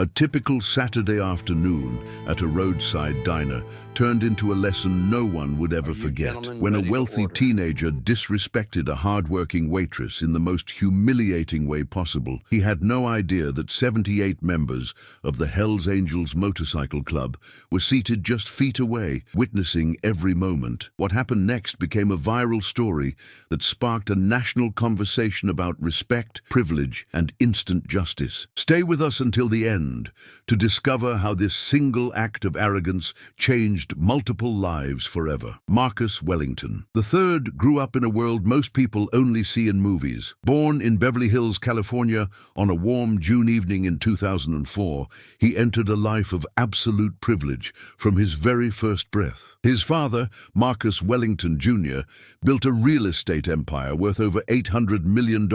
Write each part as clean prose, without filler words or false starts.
A typical Saturday afternoon at a roadside diner turned into a lesson no one would ever forget. When a wealthy teenager disrespected a hard-working waitress in the most humiliating way possible, he had no idea that 78 members of the Hells Angels Motorcycle Club were seated just feet away, witnessing every moment. What happened next became a viral story that sparked a national conversation about respect, privilege, and instant justice. Stay with us until the end to discover how this single act of arrogance changed multiple lives forever. Marcus Wellington III grew up in a world most people only see in movies. Born in Beverly Hills, California, on a warm June evening in 2004, he entered a life of absolute privilege from his very first breath. His father, Marcus Wellington Jr., built a real estate empire worth over $800 million,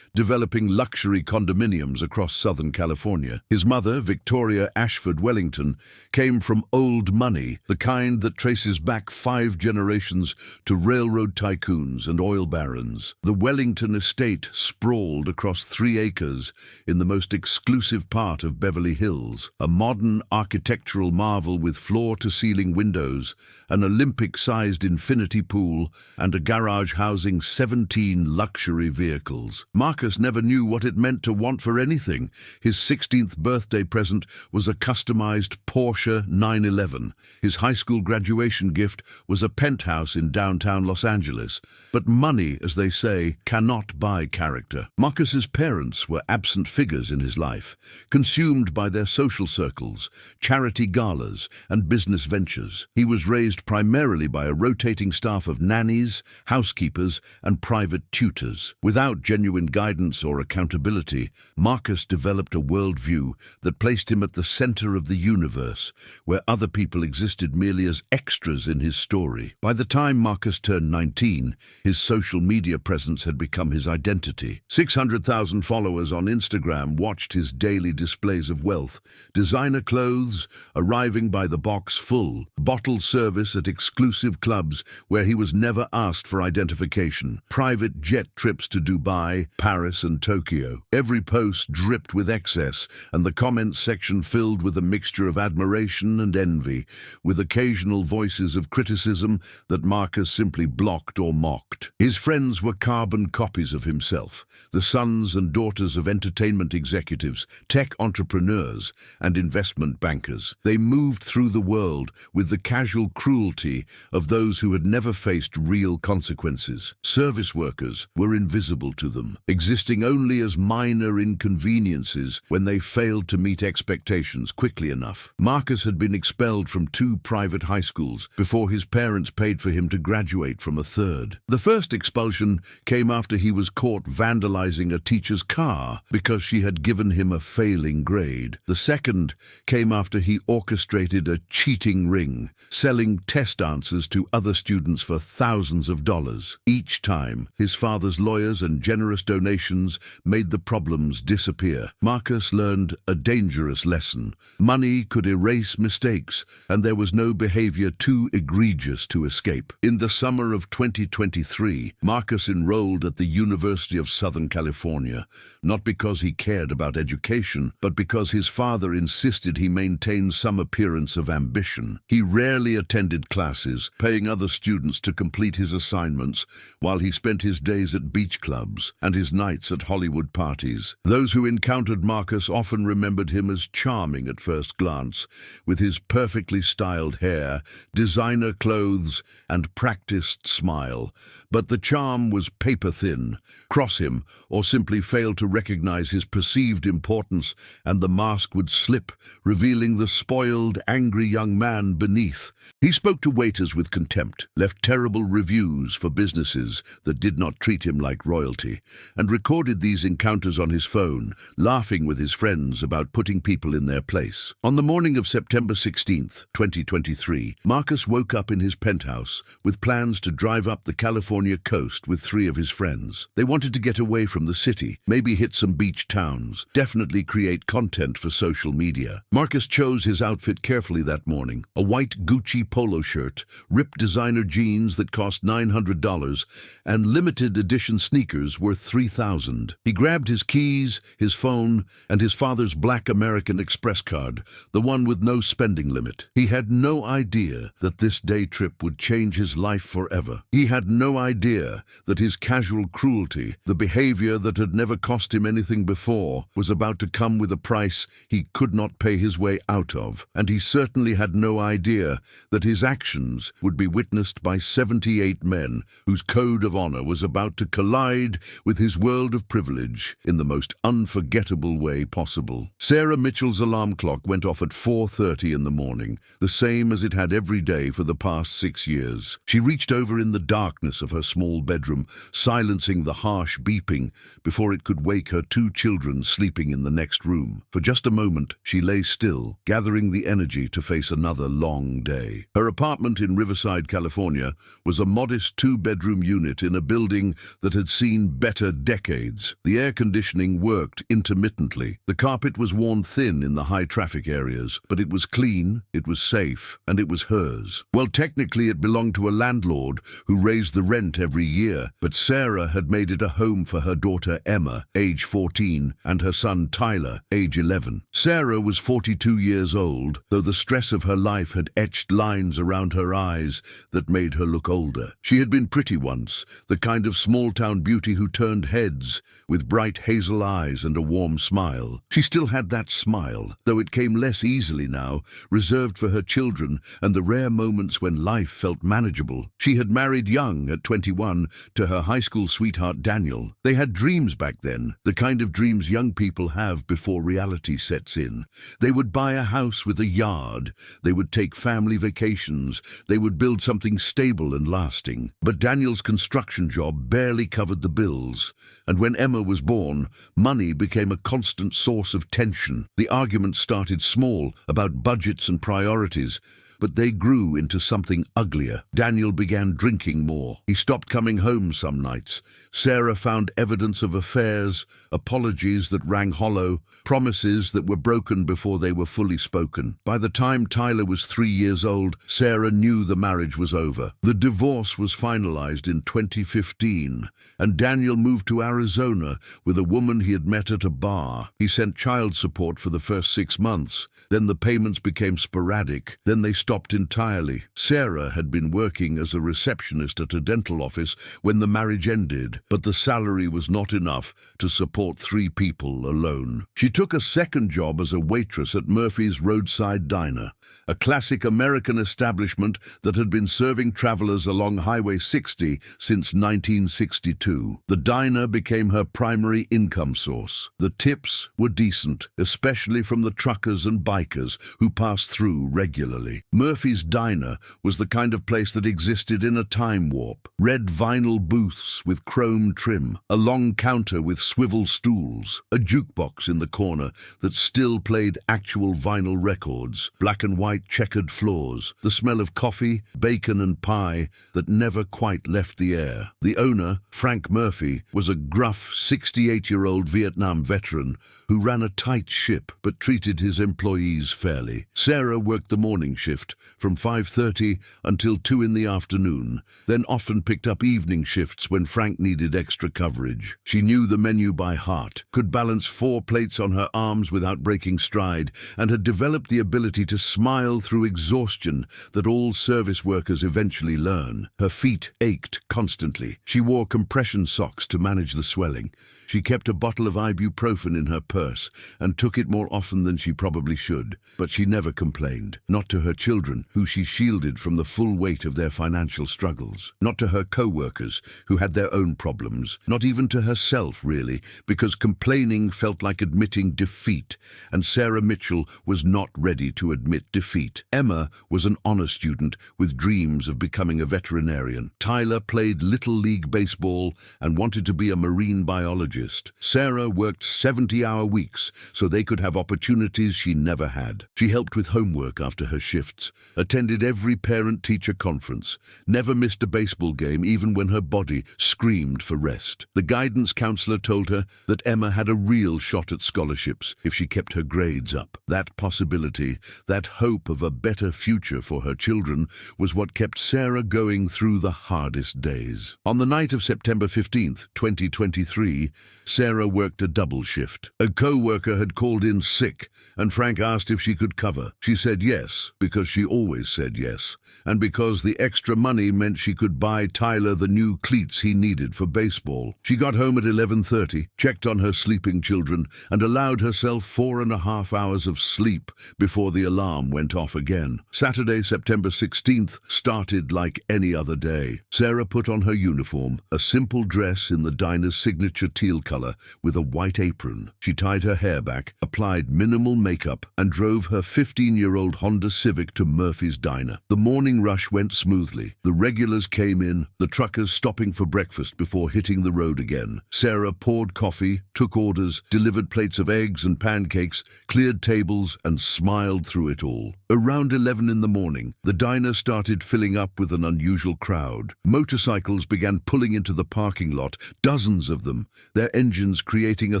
developing luxury condominiums across Southern California. His mother, Victoria Ashford Wellington, came from old money, the kind that traces back 5 generations to railroad tycoons and oil barons. The Wellington estate sprawled across 3 acres in the most exclusive part of Beverly Hills, a modern architectural marvel with floor-to-ceiling windows, an Olympic-sized infinity pool, and a garage housing 17 luxury vehicles. Marcus never knew what it meant to want for anything. His 16th birthday present was a customized Porsche 911. His high school graduation gift was a penthouse in downtown Los Angeles. But money, as they say, cannot buy character. Marcus's parents were absent figures in his life, consumed by their social circles, charity galas, and business ventures. He was raised primarily by a rotating staff of nannies, housekeepers, and private tutors. Without genuine guidance or accountability, Marcus developed a worldview that placed him at the center of the universe, where other people existed merely as extras in his story. By the time Marcus turned 19, his social media presence had become his identity. 600,000 followers on Instagram watched his daily displays of wealth, designer clothes arriving by the box full, bottled service at exclusive clubs where he was never asked for identification, private jet trips to Dubai, Paris, and Tokyo. Every post dripped with excess, and the comments section filled with a mixture of admiration and envy, with occasional voices of criticism that Marcus simply blocked or mocked. His friends were carbon copies of himself, the sons and daughters of entertainment executives, tech entrepreneurs, and investment bankers. They moved through the world with the casual cruelty of those who had never faced real consequences. Service workers were invisible to them, existing only as minor inconveniences when they failed to meet expectations quickly enough. Marcus had been expelled from 2 private high schools before his parents paid for him to graduate from a 3rd. The first expulsion came after he was caught vandalizing a teacher's car because she had given him a failing grade. The second came after he orchestrated a cheating ring, selling test answers to other students for thousands of dollars. Each time, his father's lawyers and generous donations made the problems disappear. Marcus learned a dangerous lesson. Money could erase mistakes, and there was no behavior too egregious to escape. In the summer of 2023, Marcus enrolled at the University of Southern California, not because he cared about education, but because his father insisted he maintain some appearance of ambition. He rarely attended classes, paying other students to complete his assignments, while he spent his days at beach clubs and his nights at Hollywood parties. Those who encountered Marcus often remembered him as charming at first glance, with his perfectly styled hair, designer clothes, and practiced smile. But the charm was paper-thin. Cross him, or simply fail to recognize his perceived importance, and the mask would slip, revealing the spoiled, angry young man beneath. He spoke to waiters with contempt, left terrible reviews for businesses that did not treat him like royalty, and recorded these encounters on his phone, laughing with his friends about putting people in their place. On the morning of September 16th, 2023, Marcus woke up in his penthouse with plans to drive up the California coast with 3 of his friends. They wanted to get away from the city, maybe hit some beach towns, definitely create content for social media. Marcus chose his outfit carefully that morning: a white Gucci polo shirt, ripped designer jeans that cost $900, and limited edition sneakers worth $3,000. He grabbed his keys, his phone, and his father's Sarah's black American Express card, the one with no spending limit. He had no idea that this day trip would change his life forever. He had no idea that his casual cruelty, the behavior that had never cost him anything before, was about to come with a price he could not pay his way out of. And he certainly had no idea that his actions would be witnessed by 78 men whose code of honor was about to collide with his world of privilege in the most unforgettable way possible. Sarah Mitchell's alarm clock went off at 4:30 in the morning, the same as it had every day for the past 6 years. She reached over in the darkness of her small bedroom, silencing the harsh beeping before it could wake her 2 children sleeping in the next room. For just a moment, she lay still, gathering the energy to face another long day. Her apartment in Riverside, California, was a modest 2-bedroom unit in a building that had seen better decades. The air conditioning worked intermittently. The carpet was worn thin in the high-traffic areas, but it was clean, it was safe, and it was hers. Well, technically it belonged to a landlord who raised the rent every year, but Sarah had made it a home for her daughter Emma, age 14, and her son Tyler, age 11. Sarah was 42 years old, though the stress of her life had etched lines around her eyes that made her look older. She had been pretty once, the kind of small-town beauty who turned heads with bright hazel eyes and a warm smile. She still had that smile, though it came less easily now, reserved for her children and the rare moments when life felt manageable. She had married young, at 21, to her high school sweetheart Daniel. They had dreams back then, the kind of dreams young people have before reality sets in. They would buy a house with a yard, they would take family vacations, they would build something stable and lasting. But Daniel's construction job barely covered the bills, and when Emma was born, money became a constant source of tension. The arguments started small, about budgets and priorities, but they grew into something uglier. Daniel began drinking more. He stopped coming home some nights. Sarah found evidence of affairs, apologies that rang hollow, promises that were broken before they were fully spoken. By the time Tyler was 3 years old, Sarah knew the marriage was over. The divorce was finalized in 2015, and Daniel moved to Arizona with a woman he had met at a bar. He sent child support for the first 6 months. Then the payments became sporadic. Then they stopped entirely. Sarah had been working as a receptionist at a dental office when the marriage ended, but the salary was not enough to support 3 people alone. She took a second job as a waitress at Murphy's Roadside Diner, a classic American establishment that had been serving travelers along Highway 60 since 1962. The diner became her primary income source. The tips were decent, especially from the truckers and bikers who passed through regularly. Murphy's Diner was the kind of place that existed in a time warp. Red vinyl booths with chrome trim, a long counter with swivel stools, a jukebox in the corner that still played actual vinyl records, black and white checkered floors, the smell of coffee, bacon and pie that never quite left the air. The owner, Frank Murphy, was a gruff 68-year-old Vietnam veteran who ran a tight ship but treated his employees fairly. Sarah worked the morning shift from 5:30 until 2 in the afternoon, then often picked up evening shifts when Frank needed extra coverage. She knew the menu by heart, could balance 4 plates on her arms without breaking stride, and had developed the ability to smile through exhaustion that all service workers eventually learn. Her feet ached constantly. She wore compression socks to manage the swelling. She kept a bottle of ibuprofen in her purse and took it more often than she probably should, but she never complained. Not to her children, who she shielded from the full weight of their financial struggles. Not to her co-workers, who had their own problems. Not even to herself, really, because complaining felt like admitting defeat, and Sarah Mitchell was not ready to admit defeat. Emma was an honor student with dreams of becoming a veterinarian. Tyler played Little League baseball and wanted to be a marine biologist. Sarah worked 70-hour weeks so they could have opportunities she never had. She helped with homework after her shifts, attended every parent-teacher conference, never missed a baseball game even when her body screamed for rest. The guidance counselor told her that Emma had a real shot at scholarships if she kept her grades up. That possibility, that hope of a better future for her children, was what kept Sarah going through the hardest days. On the night of September 15th, 2023, Sarah worked a double shift. A co-worker had called in sick, and Frank asked if she could cover. She said yes, because she always said yes, and because the extra money meant she could buy Tyler the new cleats he needed for baseball. She got home at 11:30, checked on her sleeping children, and allowed herself 4.5 hours of sleep before the alarm went off again. Saturday, September 16th, started like any other day. Sarah put on her uniform, a simple dress in the diner's signature teal color with a white apron. She tied her hair back, applied minimal makeup, and drove her 15-year-old Honda Civic to Murphy's Diner. The morning rush went smoothly. The regulars came in, the truckers stopping for breakfast before hitting the road again. Sarah poured coffee, took orders, delivered plates of eggs and pancakes, cleared tables, and smiled through it all. Around 11 in the morning, the diner started filling up with an unusual crowd. Motorcycles began pulling into the parking lot, dozens of them, their engines creating a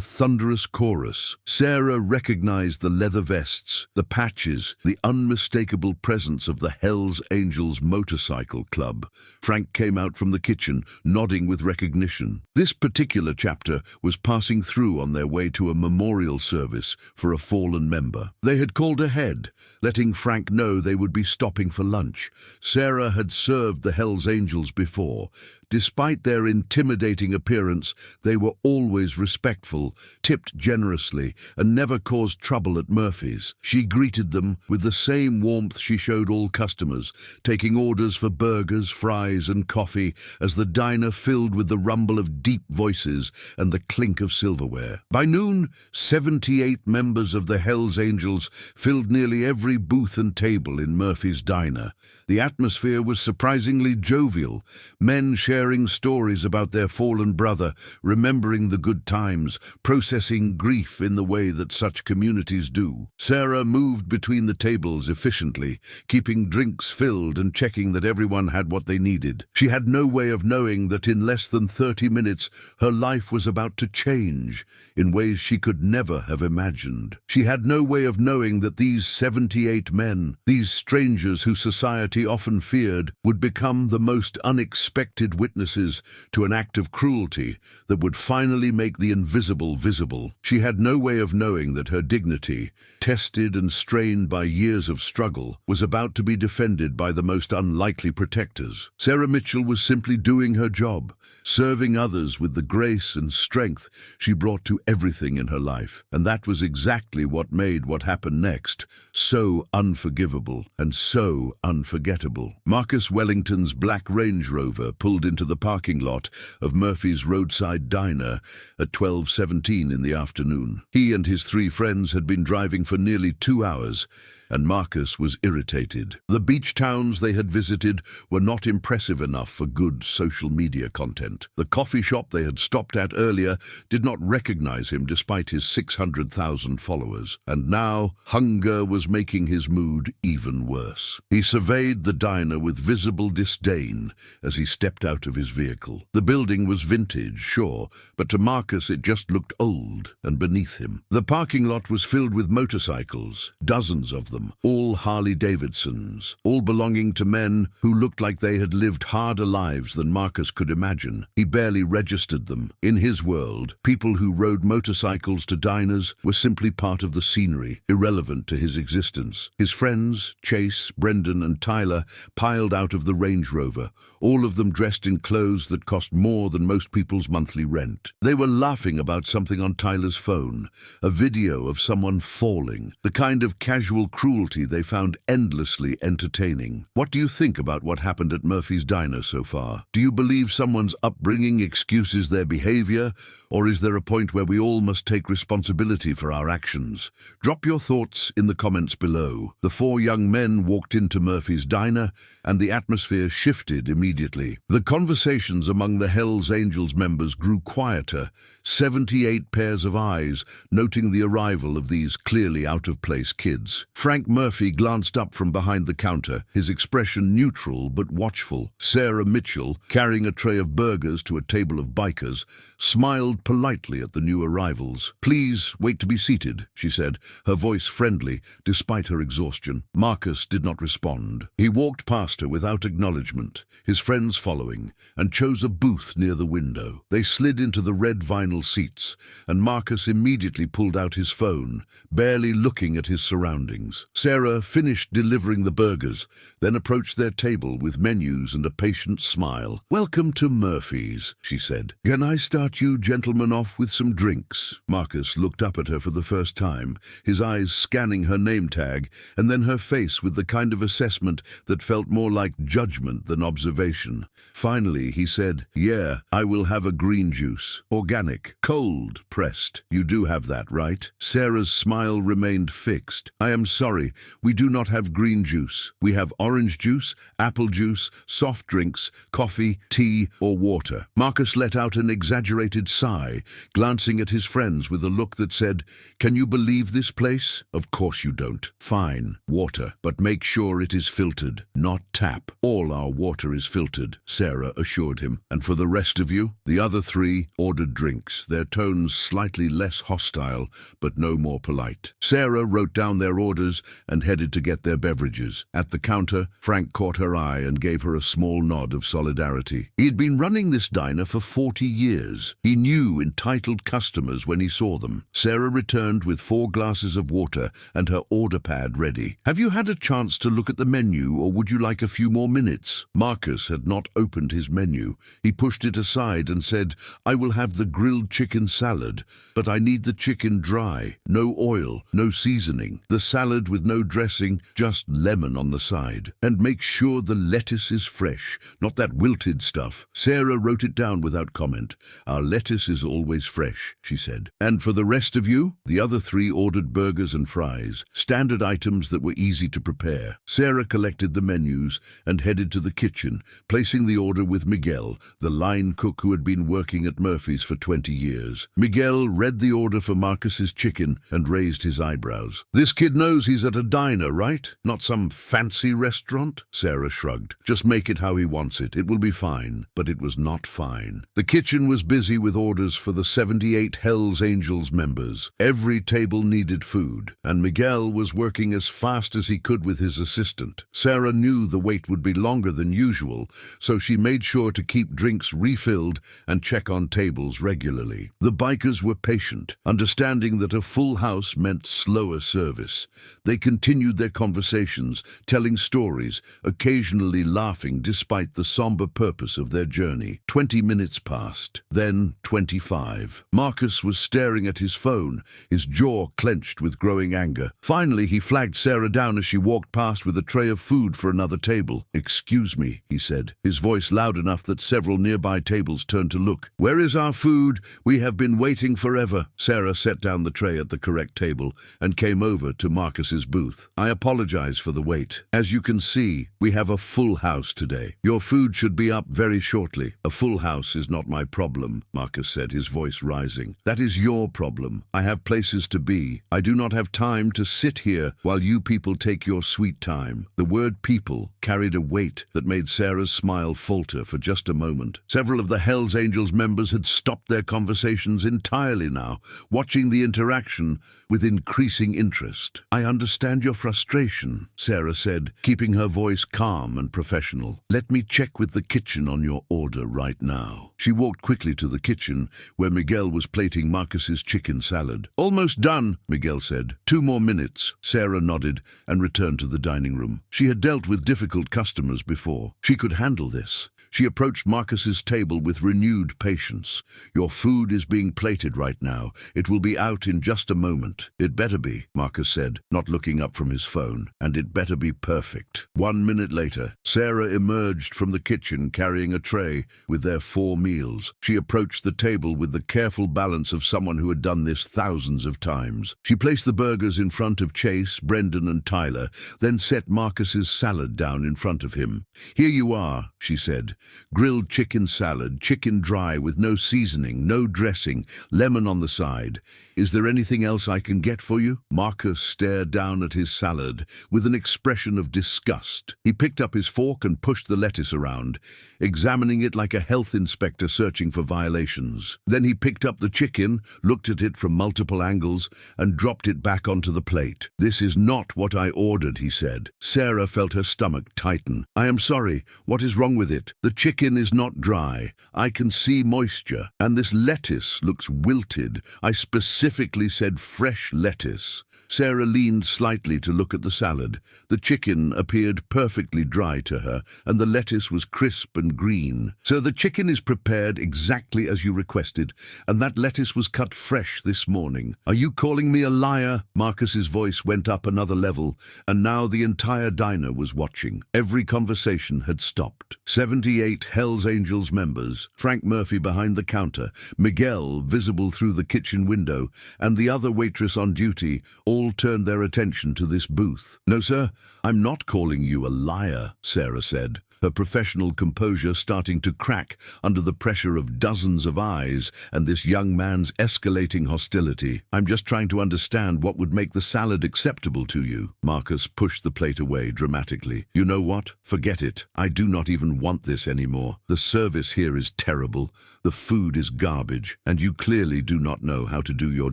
thunderous chorus. Sarah recognized the leather vests, the patches, the unmistakable presence of the Hells Angels Motorcycle Club. Frank came out from the kitchen, nodding with recognition. This particular chapter was passing through on their way to a memorial service for a fallen member. They had called ahead, letting Frank know they would be stopping for lunch. Sarah had served the Hells Angels before. Despite their intimidating appearance, they were always respectful, tipped generously, and never caused trouble at Murphy's. She greeted them with the same warmth she showed all customers, taking orders for burgers, fries, and coffee as the diner filled with the rumble of deep voices and the clink of silverware. By noon, 78 members of the Hells Angels filled nearly every booth and table in Murphy's Diner. The atmosphere was surprisingly jovial, men sharing stories about their fallen brother, remembering the good times, processing grief in the way that such communities do. Sarah moved between the tables efficiently, keeping drinks filled and checking that everyone had what they needed. She had no way of knowing that in less than 30 minutes her life was about to change in ways she could never have imagined. She had no way of knowing that these 78 men, these strangers who society often feared, would become the most unexpected witnesses to an act of cruelty that would finally make the invisible visible. She had no way of knowing that her dignity, tested and strained by years of struggle, was about to be defended by the most unlikely protectors. Sarah Mitchell was simply doing her job, serving others with the grace and strength she brought to everything in her life. And that was exactly what made what happened next so unforgivable and so unforgettable. Marcus Wellington's black Range Rover pulled into the parking lot of Murphy's roadside diner at 12:17 in the afternoon. He and his 3 friends had been driving for nearly 2 hours, and Marcus was irritated. The beach towns they had visited were not impressive enough for good social media content. The coffee shop they had stopped at earlier did not recognize him despite his 600,000 followers. And now, hunger was making his mood even worse. He surveyed the diner with visible disdain as he stepped out of his vehicle. The building was vintage, sure, but to Marcus it just looked old and beneath him. The parking lot was filled with motorcycles, dozens of them, all Harley-Davidsons, all belonging to men who looked like they had lived harder lives than Marcus could imagine. He barely registered them. In his world, people who rode motorcycles to diners were simply part of the scenery, irrelevant to his existence. His friends, Chase, Brendan, and Tyler, piled out of the Range Rover, all of them dressed in clothes that cost more than most people's monthly rent. They were laughing about something on Tyler's phone, a video of someone falling, the kind of casual cruelty they found endlessly entertaining. What do you think about what happened at Murphy's Diner so far? Do you believe someone's upbringing excuses their behavior, or is there a point where we all must take responsibility for our actions? Drop your thoughts in the comments below. The 4 young men walked into Murphy's Diner, and the atmosphere shifted immediately. The conversations among the Hells Angels members grew quieter, 78 pairs of eyes noting the arrival of these clearly out-of-place kids. Frank Frank Murphy glanced up from behind the counter, his expression neutral but watchful. Sarah Mitchell, carrying a tray of burgers to a table of bikers, smiled politely at the new arrivals. "Please wait to be seated," she said, her voice friendly despite her exhaustion. Marcus did not respond. He walked past her without acknowledgement, his friends following, and chose a booth near the window. They slid into the red vinyl seats, and Marcus immediately pulled out his phone, barely looking at his surroundings. Sarah finished delivering the burgers, then approached their table with menus and a patient smile. "Welcome to Murphy's," she said. "Can I start you gentlemen off with some drinks?" Marcus looked up at her for the first time, his eyes scanning her name tag, and then her face with the kind of assessment that felt more like judgment than observation. Finally, he said, "Yeah, I will have a green juice. Organic, cold pressed. You do have that, right?" Sarah's smile remained fixed. "I am sorry, we do not have green juice. We have orange juice, apple juice, soft drinks, coffee, tea, or water." Marcus let out an exaggerated sigh, glancing at his friends with a look that said, "Can you believe this place? Of course you don't. Fine, water, but make sure it is filtered, not tap." "All our water is filtered," Sarah assured him. "And for the rest of you?" The other three ordered drinks, their tones slightly less hostile, but no more polite. Sarah wrote down their orders and headed to get their beverages. At the counter, Frank caught her eye and gave her a small nod of solidarity. He had been running this diner for 40 years. He knew entitled customers when he saw them. Sarah returned with 4 glasses of water and her order pad ready. "Have you had a chance to look at the menu, or would you like a few more minutes?" Marcus had not opened his menu. He pushed it aside and said, "I will have the grilled chicken salad, but I need the chicken dry. No oil, no seasoning. The salad with no dressing, just lemon on the side. And make sure the lettuce is fresh, not that wilted stuff." Sarah wrote it down without comment. "Our lettuce is always fresh," she said. "And for the rest of you?" The other 3 ordered burgers and fries, standard items that were easy to prepare. Sarah collected the menus and headed to the kitchen, placing the order with Miguel, the line cook who had been working at Murphy's for 20 years. Miguel read the order for Marcus's chicken and raised his eyebrows. "This kid knows he's at a diner, right? Not some fancy restaurant?" Sarah shrugged. "Just make it how he wants it. It will be fine." But it was not fine. The kitchen was busy with orders for the 78 Hells Angels members. Every table needed food, and Miguel was working as fast as he could with his assistant. Sarah knew the wait would be longer than usual, so she made sure to keep drinks refilled and check on tables regularly. The bikers were patient, understanding that a full house meant slower service. They continued their conversations, telling stories, occasionally laughing despite the somber purpose of their journey. 20 minutes passed, then 25. Marcus was staring at his phone, his jaw clenched with growing anger. Finally, he flagged Sarah down as she walked past with a tray of food for another table. "Excuse me," he said, his voice loud enough that several nearby tables turned to look. "Where is our food? We have been waiting forever." Sarah set down the tray at the correct table and came over to Marcus's booth. "I apologize for the wait. As you can see, we have a full house today. Your food should be up very shortly." "A full house is not my problem," Marcus said, his voice rising. "That is your problem. I have places to be. I do not have time to sit here while you people take your sweet time." The word people carried a weight that made Sarah's smile falter for just a moment. Several of the Hells Angels members had stopped their conversations entirely now, watching the interaction with increasing interest. "I understand your frustration," Sarah said, keeping her voice calm and professional. "Let me check with the kitchen on your order right now." She walked quickly to the kitchen, where Miguel was plating Marcus's chicken salad. "Almost done," Miguel said. 2 more minutes." Sarah nodded and returned to the dining room. She had dealt with difficult customers before. She could handle this. She approached Marcus's table with renewed patience. "Your food is being plated right now. It will be out in just a moment." "It better be," Marcus said, not looking up from his phone. "And it better be perfect." 1 minute later, Sarah emerged from the kitchen carrying a tray with their 4 meals. She approached the table with the careful balance of someone who had done this thousands of times. She placed the burgers in front of Chase, Brendan, and Tyler, then set Marcus's salad down in front of him. "Here you are," she said. "Grilled chicken salad, chicken dry with no seasoning, no dressing, lemon on the side. Is there anything else I can get for you? Marcus stared down at his salad with an expression of disgust. He picked up his fork and pushed the lettuce around, examining it like a health inspector searching for violations. Then he picked up the chicken, looked at it from multiple angles, and dropped it back onto the plate. "This is not what I ordered," he said. Sarah felt her stomach tighten. "I am sorry. What is wrong with it? The chicken is not dry. I can see moisture. And this lettuce looks wilted. I specifically said fresh lettuce." Sarah leaned slightly to look at the salad. The chicken appeared perfectly dry to her, and the lettuce was crisp and green. "So the chicken is prepared exactly as you requested, and that lettuce was cut fresh this morning. Are you calling me a liar?" Marcus's voice went up another level, and now the entire diner was watching. Every conversation had stopped. 78 Hells Angels members, Frank Murphy behind the counter, Miguel visible through the kitchen window, and the other waitress on duty, all turned their attention to this booth. "No, sir, I'm not calling you a liar," Sarah said, her professional composure starting to crack under the pressure of dozens of eyes and this young man's escalating hostility. "I'm just trying to understand what would make the salad acceptable to you." Marcus pushed the plate away dramatically. "You know what? Forget it. I do not even want this anymore. The service here is terrible. The food is garbage, and you clearly do not know how to do your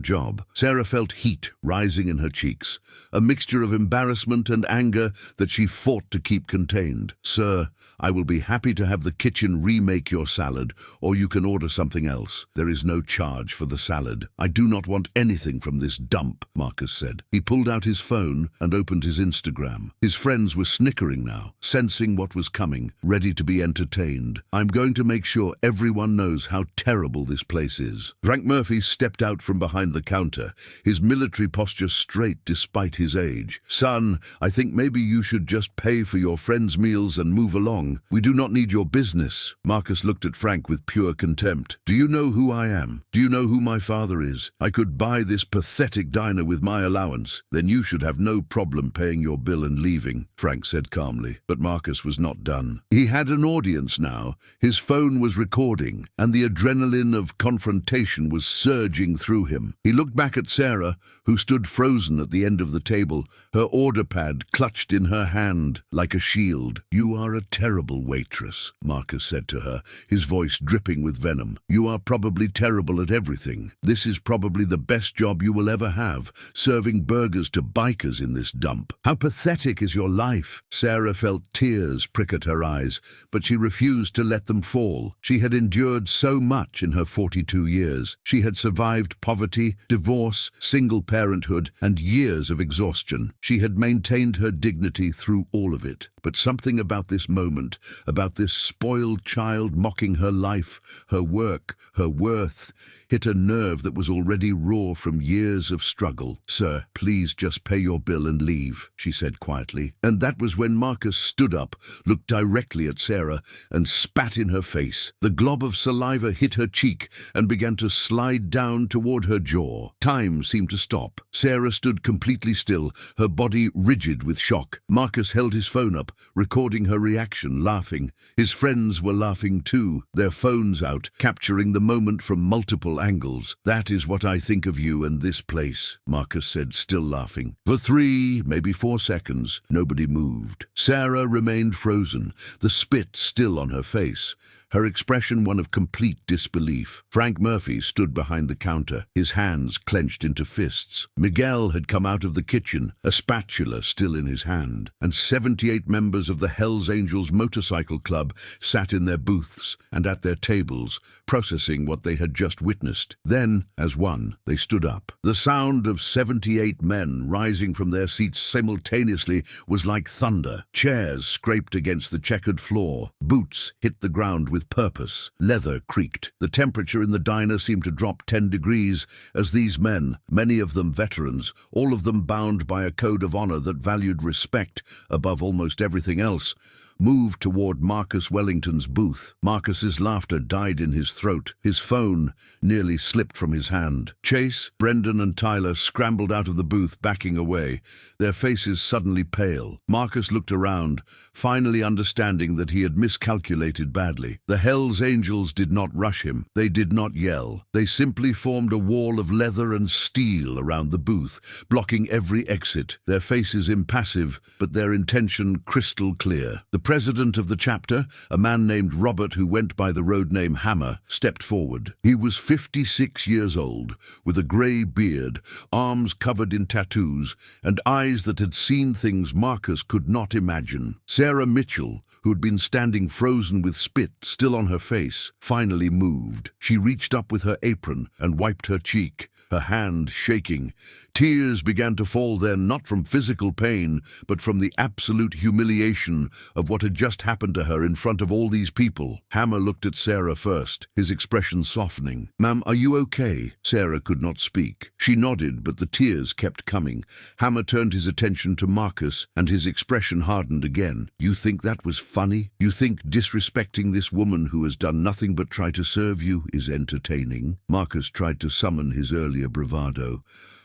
job." Sarah felt heat rising in her cheeks, a mixture of embarrassment and anger that she fought to keep contained. "Sir, I will be happy to have the kitchen remake your salad, or you can order something else. There is no charge for the salad." "I do not want anything from this dump," Marcus said. He pulled out his phone and opened his Instagram. His friends were snickering now, sensing what was coming, ready to be entertained. "I'm going to make sure everyone knows how terrible this place is." Frank Murphy stepped out from behind the counter, his military posture straight despite his age. "Son, I think maybe you should just pay for your friends' meals and move along. We do not need your business." Marcus looked at Frank with pure contempt. "Do you know who I am? Do you know who my father is? I could buy this pathetic diner with my allowance. Then you should have no problem paying your bill and leaving," Frank said calmly. But Marcus was not done. He had an audience now. His phone was recording, and the adrenaline of confrontation was surging through him. He looked back at Sarah, who stood frozen at the end of the table, her order pad clutched in her hand like a shield. "You are a terrible waitress," Marcus said to her, his voice dripping with venom. "You are probably terrible at everything. This is probably the best job you will ever have, serving burgers to bikers in this dump. How pathetic is your life?" Sarah felt tears prick at her eyes, but she refused to let them fall. She had endured so much in her 42 years. She had survived poverty, divorce, single parenthood, and years of exhaustion. She had maintained her dignity through all of it. But something about this moment, about this spoiled child mocking her life, her work, her worth, hit a nerve that was already raw from years of struggle. "Sir, please just pay your bill and leave," she said quietly. And that was when Marcus stood up, looked directly at Sarah, and spat in her face. The glob of saliva hit her cheek and began to slide down toward her jaw. Time seemed to stop. Sarah stood completely still, her body rigid with shock. Marcus held his phone up, recording her reaction, laughing. His friends were laughing too, their phones out, capturing the moment from multiple angles. "That is what I think of you and this place," Marcus said, still laughing. For 3, maybe 4 seconds, nobody moved. Sarah remained frozen, the spit still on her face, her expression one of complete disbelief. Frank Murphy stood behind the counter, his hands clenched into fists. Miguel had come out of the kitchen, a spatula still in his hand, and 78 members of the Hells Angels Motorcycle Club sat in their booths and at their tables, processing what they had just witnessed. Then, as one, they stood up. The sound of 78 men rising from their seats simultaneously was like thunder. Chairs scraped against the checkered floor. Boots hit the ground with purpose. Leather creaked. The temperature in the diner seemed to drop 10 degrees as these men, many of them veterans, all of them bound by a code of honor that valued respect above almost everything else, moved toward Marcus Wellington's booth. Marcus's laughter died in his throat. His phone nearly slipped from his hand. Chase, Brendan and Tyler scrambled out of the booth, backing away, their faces suddenly pale. Marcus looked around, finally understanding that he had miscalculated badly. The Hells Angels did not rush him. They did not yell. They simply formed a wall of leather and steel around the booth, blocking every exit, their faces impassive, but their intention crystal clear. The president of the chapter, a man named Robert who went by the road name Hammer, stepped forward. He was 56 years old, with a grey beard, arms covered in tattoos, and eyes that had seen things Marcus could not imagine. Sarah Mitchell, who had been standing frozen with spit still on her face, finally moved. She reached up with her apron and wiped her cheek, her hand shaking. Tears began to fall then, not from physical pain, but from the absolute humiliation of what had just happened to her in front of all these people. Hammer looked at Sarah first, his expression softening. "Ma'am, are you okay?" Sarah could not speak. She nodded, but the tears kept coming. Hammer turned his attention to Marcus, and his expression hardened again. "You think that was funny? You think disrespecting this woman who has done nothing but try to serve you is entertaining?" Marcus tried to summon his earlier bravado.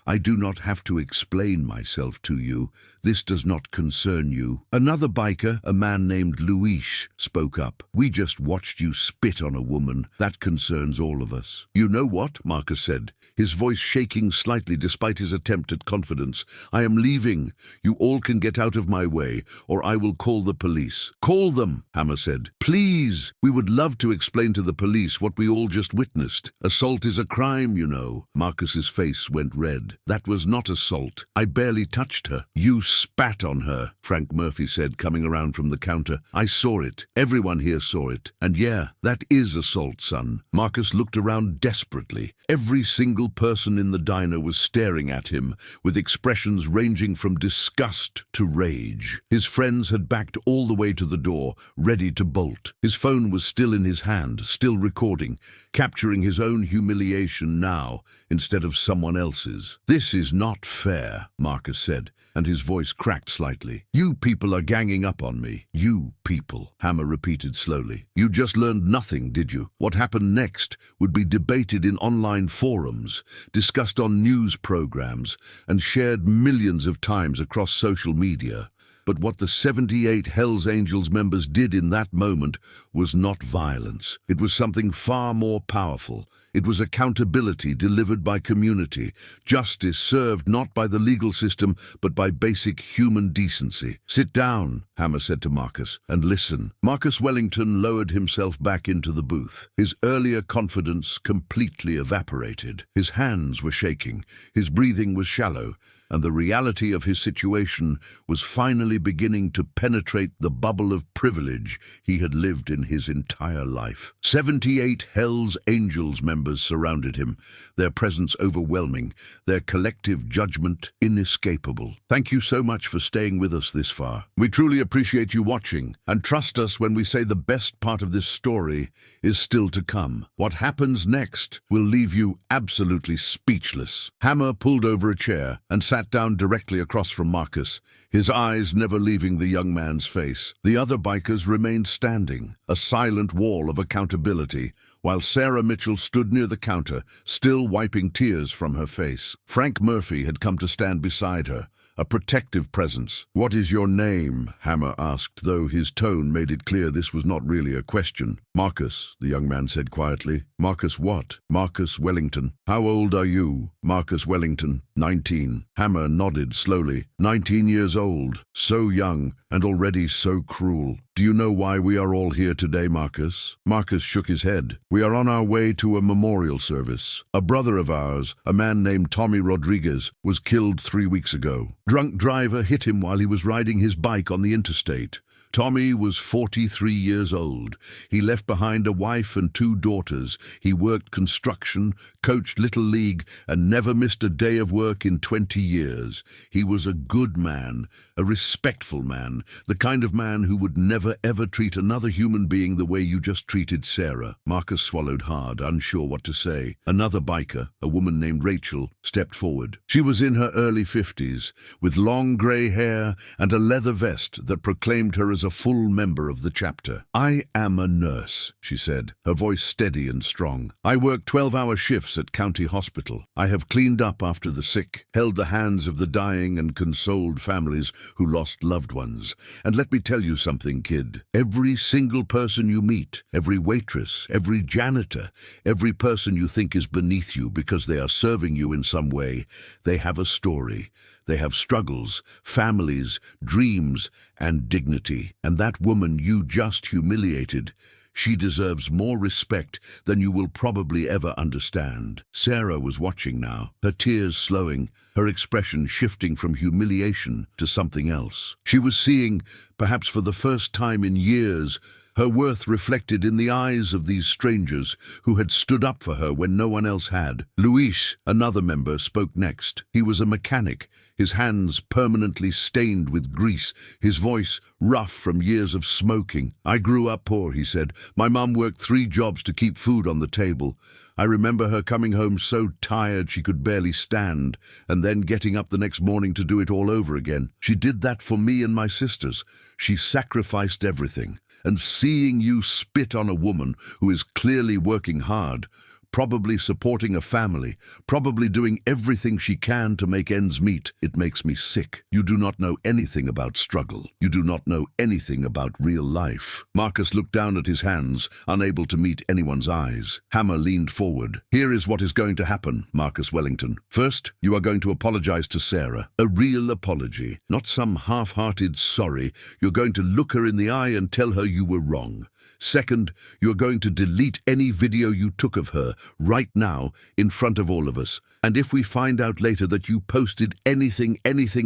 "I do not have to explain myself to you. This does not concern you." Another biker, a man named Luis, spoke up. "We just watched you spit on a woman. That concerns all of us." "You know what?" Marcus said, his voice shaking slightly despite his attempt at confidence. "I am leaving. You all can get out of my way, or I will call the police." "Call them," Hammer said. "Please. We would love to explain to the police what we all just witnessed. Assault is a crime, you know." Marcus's face went red. "That was not assault. I barely touched her." "You spat on her," Frank Murphy said, coming around from the counter. "I saw it. Everyone here saw it. And yeah, that is assault, son." Marcus looked around desperately. Every single person in the diner was staring at him, with expressions ranging from disgust to rage. His friends had backed all the way to the door, ready to bolt. His phone was still in his hand, still recording, capturing his own humiliation now instead of someone else's. "This is not fair," Marcus said, and his voice cracked slightly. "You people are ganging up on me." "You people," Hammer repeated slowly. "You just learned nothing, did you? What happened next would be debated in online forums, discussed on news programs, and shared millions of times across social media. But what the 78 Hells Angels members did in that moment was not violence. It was something far more powerful. It was accountability delivered by community, justice served not by the legal system but by basic human decency. "Sit down," Hammer said to Marcus, "and listen." Marcus Wellington lowered himself back into the booth. His earlier confidence completely evaporated. His hands were shaking, his breathing was shallow, and the reality of his situation was finally beginning to penetrate the bubble of privilege he had lived in his entire life. 78 Hells Angels members surrounded him, their presence overwhelming, their collective judgment inescapable. "Thank you so much for staying with us this far. We truly appreciate you watching, and trust us when we say the best part of this story is still to come. What happens next will leave you absolutely speechless." Hammer pulled over a chair and sat down directly across from Marcus, his eyes never leaving the young man's face. The other bikers remained standing, a silent wall of accountability, while Sarah Mitchell stood near the counter, still wiping tears from her face. Frank Murphy had come to stand beside her, a protective presence. "What is your name?" Hammer asked, though his tone made it clear this was not really a question. "Marcus," the young man said quietly. "Marcus what?" "Marcus Wellington." "How old are you?" "Marcus Wellington, 19. Hammer nodded slowly. 19 years old. So young, and already so cruel. "Do you know why we are all here today, Marcus?" Marcus shook his head. "We are on our way to a memorial service. A brother of ours, a man named Tommy Rodriguez, was killed 3 weeks ago. Drunk driver hit him while he was riding his bike on the interstate. Tommy was 43 years old. He left behind a wife and 2 daughters. He worked construction, coached Little League, and never missed a day of work in 20 years. He was a good man, a respectful man, the kind of man who would never ever treat another human being the way you just treated Sarah." Marcus swallowed hard, unsure what to say. Another biker, a woman named Rachel, stepped forward. She was in her early 50s, with long grey hair and a leather vest that proclaimed her as a full member of the chapter. "I am a nurse," she said, her voice steady and strong. "I work 12-hour shifts at County Hospital. I have cleaned up after the sick, held the hands of the dying and consoled families who lost loved ones. And let me tell you something, kid. Every single person you meet, every waitress, every janitor, every person you think is beneath you because they are serving you in some way, they have a story. They have struggles, families, dreams, and dignity. And that woman you just humiliated, she deserves more respect than you will probably ever understand." Sarah was watching now, her tears slowing, her expression shifting from humiliation to something else. She was seeing, perhaps for the first time in years, her worth reflected in the eyes of these strangers who had stood up for her when no one else had. Luis, another member, spoke next. He was a mechanic, his hands permanently stained with grease, his voice rough from years of smoking. "I grew up poor," he said. "My mum worked 3 jobs to keep food on the table. I remember her coming home so tired she could barely stand, and then getting up the next morning to do it all over again. She did that for me and my sisters. She sacrificed everything. And seeing you spit on a woman who is clearly working hard, probably supporting a family, probably doing everything she can to make ends meet, it makes me sick. You do not know anything about struggle. You do not know anything about real life." Marcus looked down at his hands, unable to meet anyone's eyes. Hammer leaned forward. "Here is what is going to happen, Marcus Wellington. First, you are going to apologize to Sarah. A real apology, not some half-hearted sorry. You're going to look her in the eye and tell her you were wrong. Second, you're going to delete any video you took of her right now in front of all of us. And if we find out later that you posted anything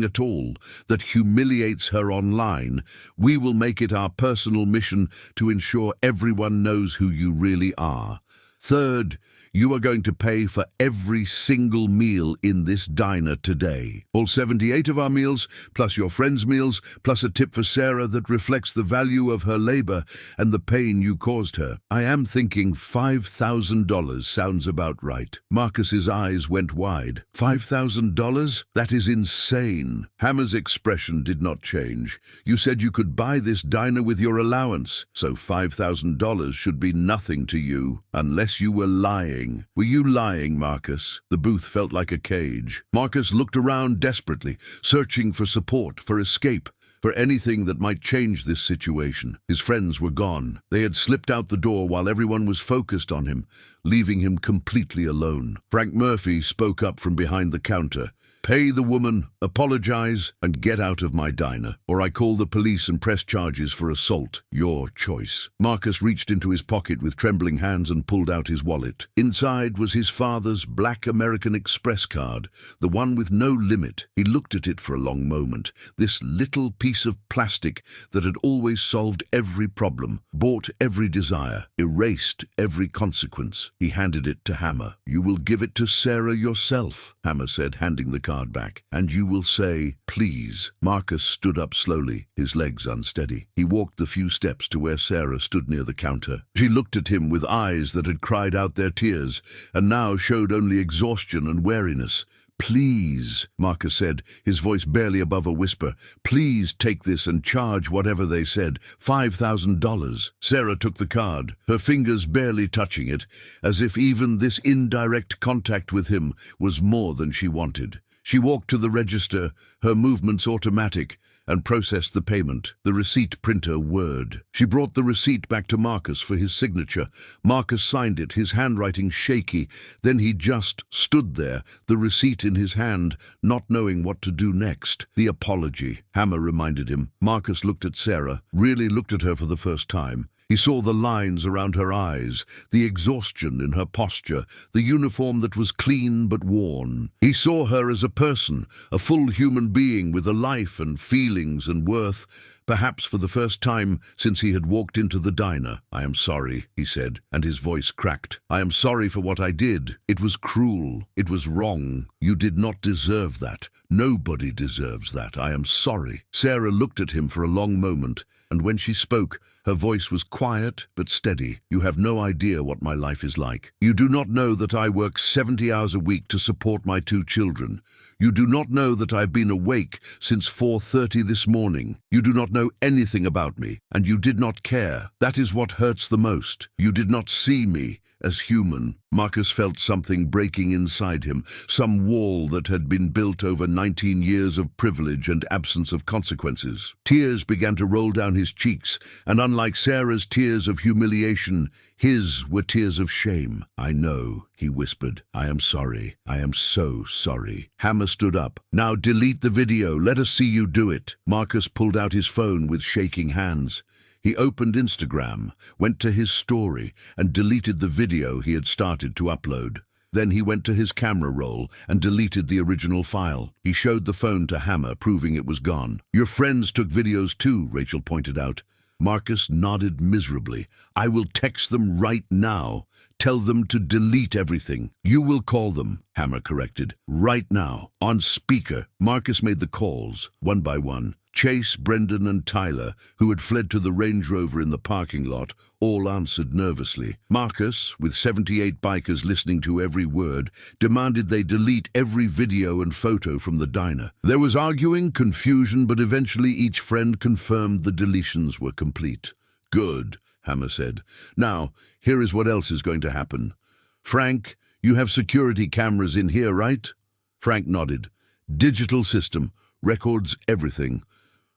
at all that humiliates her online, we will make it our personal mission to ensure everyone knows who you really are. Third, you are going to pay for every single meal in this diner today. All 78 of our meals, plus your friends' meals, plus a tip for Sarah that reflects the value of her labor and the pain you caused her. I am thinking $5,000 sounds about right." Marcus's eyes went wide. $5,000? That is insane. Hammer's expression did not change. "You said you could buy this diner with your allowance, so $5,000 should be nothing to you, unless you were lying. Were you lying, Marcus?" The booth felt like a cage. Marcus looked around desperately, searching for support, for escape, for anything that might change this situation. His friends were gone. They had slipped out the door while everyone was focused on him, leaving him completely alone. Frank Murphy spoke up from behind the counter. "Pay the woman, apologize, and get out of my diner, or I call the police and press charges for assault. Your choice." Marcus reached into his pocket with trembling hands and pulled out his wallet. Inside was his father's black American Express card, the one with no limit. He looked at it for a long moment. This little piece of plastic that had always solved every problem, bought every desire, erased every consequence. He handed it to Hammer. "You will give it to Sarah yourself," Hammer said, handing the card back, "and you will say, please." Marcus stood up slowly, his legs unsteady. He walked the few steps to where Sarah stood near the counter. She looked at him with eyes that had cried out their tears, and now showed only exhaustion and weariness. "Please," Marcus said, his voice barely above a whisper, "please take this and charge whatever they said, $5,000. Sarah took the card, her fingers barely touching it, as if even this indirect contact with him was more than she wanted. She walked to the register, her movements automatic, and processed the payment. The receipt printer whirred. She brought the receipt back to Marcus for his signature. Marcus signed it, his handwriting shaky. Then he just stood there, the receipt in his hand, not knowing what to do next. The apology, Hammer reminded him. Marcus looked at Sarah, really looked at her for the first time. He saw the lines around her eyes, the exhaustion in her posture, the uniform that was clean but worn. He saw her as a person, a full human being with a life and feelings and worth, perhaps for the first time since he had walked into the diner. "I am sorry," he said, and his voice cracked. "I am sorry for what I did. It was cruel. It was wrong. You did not deserve that. Nobody deserves that. I am sorry." Sarah looked at him for a long moment, and when she spoke, her voice was quiet but steady. "You have no idea what my life is like. You do not know that I work 70 hours a week to support my 2 children. You do not know that I've been awake since 4:30 this morning. You do not know anything about me, and you did not care. That is what hurts the most. You did not see me as human." Marcus felt something breaking inside him, some wall that had been built over 19 years of privilege and absence of consequences. Tears began to roll down his cheeks, and unlike Sarah's tears of humiliation, his were tears of shame. "I know," he whispered. "I am sorry. I am so sorry." Hammer stood up. "Now delete the video. Let us see you do it." Marcus pulled out his phone with shaking hands. He opened Instagram, went to his story, and deleted the video he had started to upload. Then he went to his camera roll and deleted the original file. He showed the phone to Hammer, proving it was gone. "Your friends took videos too," Rachel pointed out. Marcus nodded miserably. "I will text them right now. Tell them to delete everything." "You will call them," Hammer corrected. "Right now, on speaker." Marcus made the calls, one by one. Chase, Brendan, and Tyler, who had fled to the Range Rover in the parking lot, all answered nervously. Marcus, with 78 bikers listening to every word, demanded they delete every video and photo from the diner. There was arguing, confusion, but eventually each friend confirmed the deletions were complete. "Good," Hammer said. "Now, here is what else is going to happen. Frank, you have security cameras in here, right?" Frank nodded. "Digital system, records everything.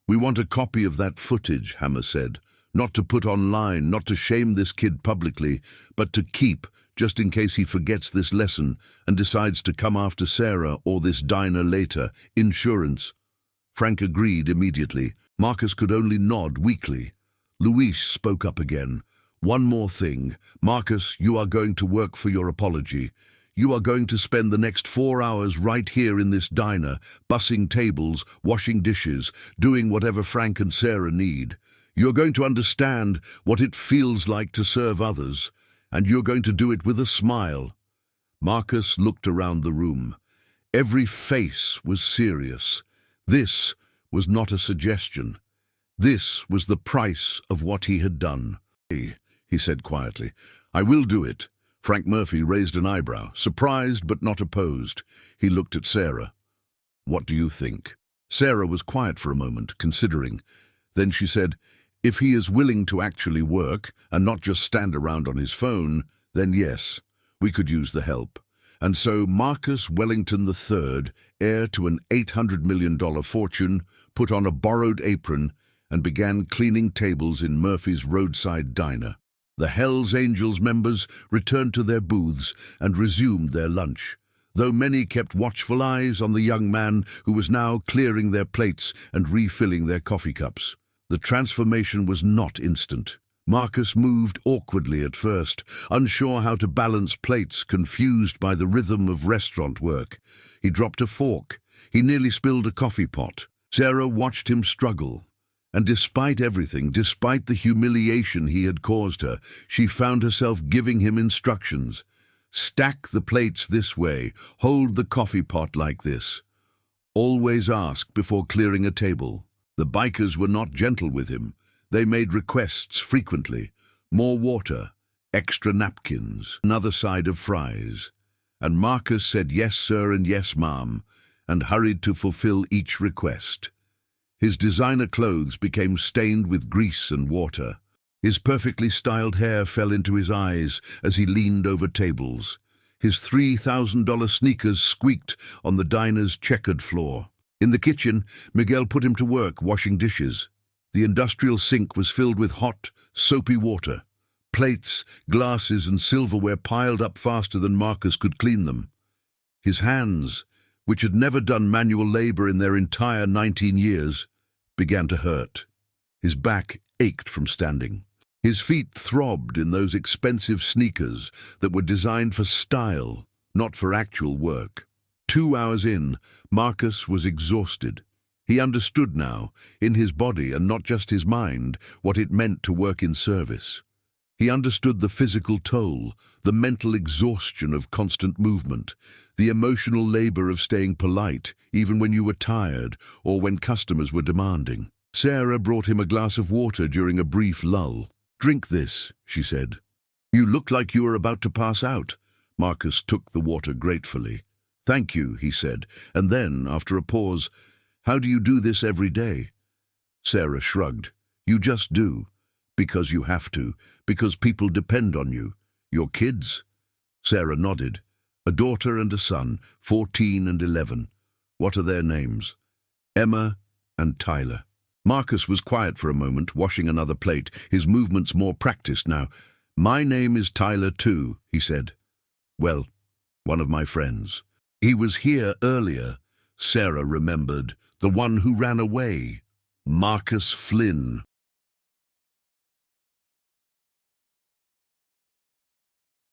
We want a copy of that footage," Hammer said. "Not to put online, not to shame this kid publicly, but to keep, just in case he forgets this lesson and decides to come after Sarah or this diner later. Insurance." Frank agreed immediately. Marcus could only nod weakly. Luis spoke up again. "One more thing. Marcus, you are going to work for your apology. You are going to spend the next 4 hours right here in this diner, bussing tables, washing dishes, doing whatever Frank and Sarah need. You're going to understand what it feels like to serve others, and you're going to do it with a smile." Marcus looked around the room. Every face was serious. This was not a suggestion. This was the price of what he had done. He said quietly, "I will do it." Frank Murphy raised an eyebrow, surprised but not opposed. He looked at Sarah. "What do you think?" Sarah was quiet for a moment, considering. Then she said, "If he is willing to actually work and not just stand around on his phone, then yes, we could use the help." And so Marcus Wellington III, heir to an $800 million fortune, put on a borrowed apron and began cleaning tables in Murphy's roadside diner. The Hells Angels members returned to their booths and resumed their lunch, though many kept watchful eyes on the young man who was now clearing their plates and refilling their coffee cups. The transformation was not instant. Marcus moved awkwardly at first, unsure how to balance plates, confused by the rhythm of restaurant work. He dropped a fork. He nearly spilled a coffee pot. Sarah watched him struggle. And despite everything, despite the humiliation he had caused her, she found herself giving him instructions. "Stack the plates this way. Hold the coffee pot like this. Always ask before clearing a table." The bikers were not gentle with him. They made requests frequently. More water, extra napkins, another side of fries. And Marcus said yes, sir, and yes, ma'am, and hurried to fulfill each request. His designer clothes became stained with grease and water. His perfectly styled hair fell into his eyes as he leaned over tables. His $3,000 sneakers squeaked on the diner's checkered floor. In the kitchen, Miguel put him to work washing dishes. The industrial sink was filled with hot, soapy water. Plates, glasses, and silverware piled up faster than Marcus could clean them. His hands, which had never done manual labor in their entire 19 years, began to hurt. His back ached from standing. His feet throbbed in those expensive sneakers that were designed for style, not for actual work. 2 hours in, Marcus was exhausted. He understood now, in his body and not just his mind, what it meant to work in service. He understood the physical toll, the mental exhaustion of constant movement, the emotional labor of staying polite, even when you were tired or when customers were demanding. Sarah brought him a glass of water during a brief lull. "Drink this," she said. "You look like you are about to pass out." Marcus took the water gratefully. "Thank you," he said, and then, after a pause, "How do you do this every day?" Sarah shrugged. "You just do. Because you have to. Because people depend on you. Your kids?" Sarah nodded. "A daughter and a son, 14 and 11. What are their names?" "Emma and Tyler." Marcus was quiet for a moment, washing another plate, his movements more practiced now. "My name is Tyler too," he said. "Well, one of my friends. He was here earlier." Sarah remembered. "The one who ran away. Marcus Flynn."